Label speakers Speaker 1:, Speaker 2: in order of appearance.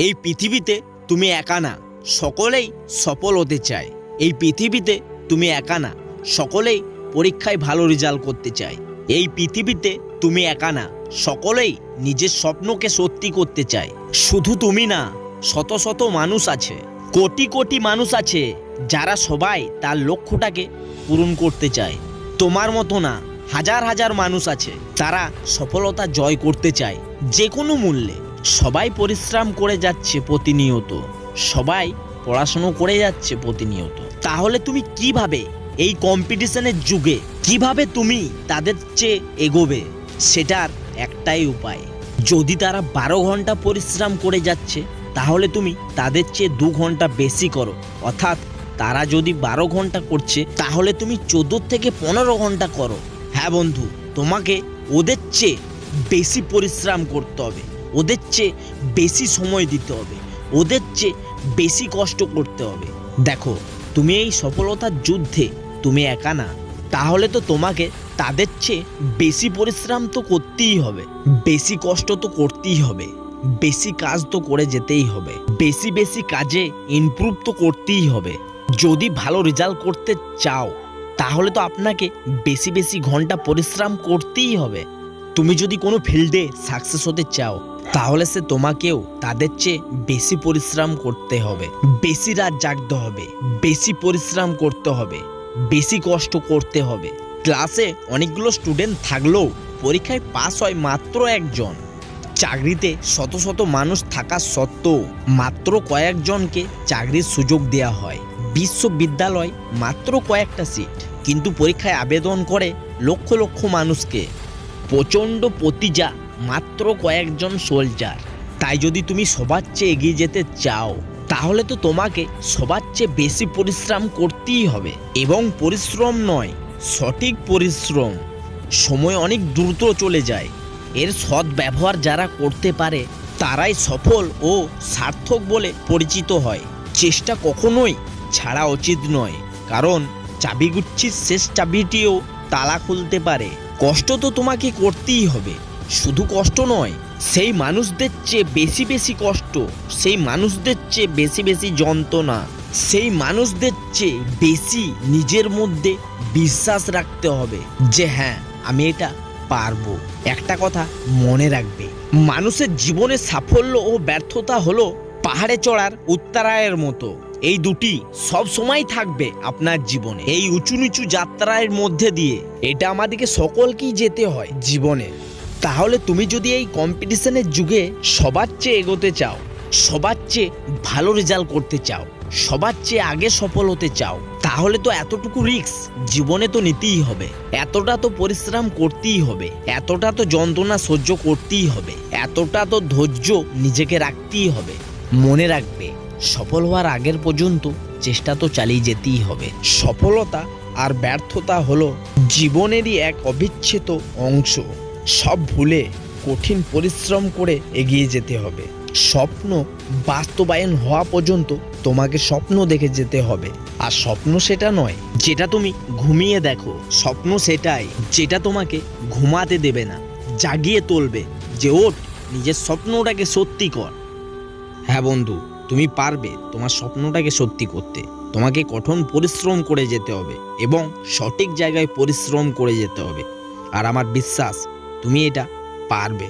Speaker 1: এই পৃথিবীতে তুমি একা না, সকলেই সফল হতে চায়। এই পৃথিবীতে তুমি একা না, সকলেই পরীক্ষায় ভালো রেজাল্ট করতে চায়। এই পৃথিবীতে তুমি একা না, সকলেই নিজের স্বপ্নকে সত্যি করতে চায়। শুধু তুমি না, শত শত মানুষ আছে, কোটি কোটি মানুষ আছে, যারা সবাই তার লক্ষ্যটাকে পূরণ করতে চায়। তোমার মতো না, হাজার হাজার মানুষ আছে, তারা সফলতা জয় করতে চায় যে কোনো মূল্যে। সবাই পরিশ্রম করে যাচ্ছে প্রতিনিয়ত, সবাই পড়াশুনো করে যাচ্ছে প্রতিনিয়ত। তাহলে তুমি কিভাবে এই কম্পিটিশনের যুগে কিভাবে তুমি তাদের চেয়ে এগোবে? সেটার একটাই উপায়, যদি তারা 12 ঘন্টা পরিশ্রম করে যাচ্ছে, তাহলে তুমি তাদের চেয়ে 2 ঘন্টা বেশি করো। অর্থাৎ তারা যদি 12 ঘন্টা করছে, তাহলে তুমি 14 থেকে 15 ঘন্টা করো। হ্যাঁ বন্ধু, তোমাকে ওদের চেয়ে বেশি পরিশ্রম করতে হবে, ওদের চেয়ে বেশি সময় দিতে হবে, ওদের চেয়ে বেশি কষ্ট করতে হবে। দেখো, তুমি এই সফলতার যুদ্ধে তুমি একা না, তাহলে তো তোমাকে তাদের চেয়ে বেশি পরিশ্রম তো করতেই হবে, বেশি কষ্ট তো করতেই হবে, বেশি কাজ তো করে যেতেই হবে, বেশি বেশি কাজে ইমপ্রুভ তো করতেই হবে। যদি ভালো রেজাল্ট করতে চাও, তাহলে তো আপনাকে বেশি বেশি ঘন্টা পরিশ্রম করতেই হবে। তুমি যদি কোনো ফিল্ডে সাকসেস হতে চাও, তাহলে সে তোমাকেও তাদের চেয়ে বেশি পরিশ্রম করতে হবে, বেশি রাত জাগতে হবে, বেশি পরিশ্রম করতে হবে, বেশি কষ্ট করতে হবে। ক্লাসে অনেকগুলো স্টুডেন্ট থাকলেও পরীক্ষায় পাস হয় মাত্র একজন। চাকরিতে শত শত মানুষ থাকা সত্ত্বেও মাত্র কয়েকজনকে চাকরির সুযোগ দেওয়া হয়। বিশ্ববিদ্যালয় মাত্র কয়েকটা সিট, কিন্তু পরীক্ষায় আবেদন করে লক্ষ লক্ষ মানুষকে। প্রচণ্ড প্রতিযা, মাত্র কয়েকজন সোলজার। তাই যদি তুমি সবার চেয়ে এগিয়ে যেতে চাও, তাহলে তো তোমাকে সবার চেয়ে বেশি পরিশ্রম করতেই হবে। এবং পরিশ্রম নয়, সঠিক পরিশ্রম। সময় অনেক দ্রুত চলে যায়, এর সৎ ব্যবহার যারা করতে পারে তারাই সফল ও সার্থক বলে পরিচিত হয়। চেষ্টা কখনোই ছাড়া উচিত নয়, কারণ চাবিগুচ্ছির শেষ চাবিটিও তালা খুলতে পারে। কষ্ট তো তোমাকে করতেই হবে, শুধু কষ্ট নয়, সেই মানুষদের চেয়ে বেশি বেশি কষ্ট, সেই মানুষদের চেয়ে বেশি বেশি যন্ত্রণা, সেই মানুষদের চেয়ে বেশি নিজের মধ্যে বিশ্বাস রাখতে হবে যে হ্যাঁ, আমি এটা পারবো। একটা কথা মনে রাখবে, মানুষের জীবনে সাফল্য ও ব্যর্থতা হলো পাহাড়ে চড়ার উত্তরায়ের মতো। এই দুটি সব সময় থাকবে আপনার জীবনে। এই উঁচু নিচু যাত্রার মধ্যে দিয়ে এটা আমাদেরকে সকলকেই যেতে হয় জীবনে। তাহলে তুমি যদি এই কম্পিটিশনের যুগে সবার চেয়ে এগোতে চাও, সবার চেয়ে ভালো রেজাল্ট করতে চাও, সবার চেয়ে আগে সফল হতে চাও, তাহলে তো এতটুকু রিস্ক জীবনে তো নিতেই হবে, এতটা তো পরিশ্রম করতেই হবে, এতটা তো যন্ত্রণা সহ্য করতেই হবে, এতটা তো ধৈর্য নিজেকে রাখতেই হবে। মনে রাখবে, সফল হওয়ার আগের পর্যন্ত চেষ্টা তো চালিয়ে যেতেই হবে। সফলতা আর ব্যর্থতা হলো জীবনেরই এক অবিচ্ছেদ্য অংশ। সব ভুলে কঠিন পরিশ্রম করে এগিয়ে যেতে হবে। স্বপ্ন বাস্তবায়ন হওয়া পর্যন্ত তোমাকে স্বপ্ন দেখে যেতে হবে। আর স্বপ্ন সেটা নয় যেটা তুমি ঘুমিয়ে দেখো, স্বপ্ন সেটাই যেটা তোমাকে ঘুমাতে দেবে না, জাগিয়ে তুলবে যে ওঠ, নিজের স্বপ্নটাকে সত্যি কর। হ্যাঁ বন্ধু, তুমি পারবে তোমার স্বপ্নটাকে সত্যি করতে। তোমাকে কঠোর পরিশ্রম করে যেতে হবে এবং সঠিক জায়গায় পরিশ্রম করে যেতে হবে। আর আমার বিশ্বাস তুমি এটা পারবে।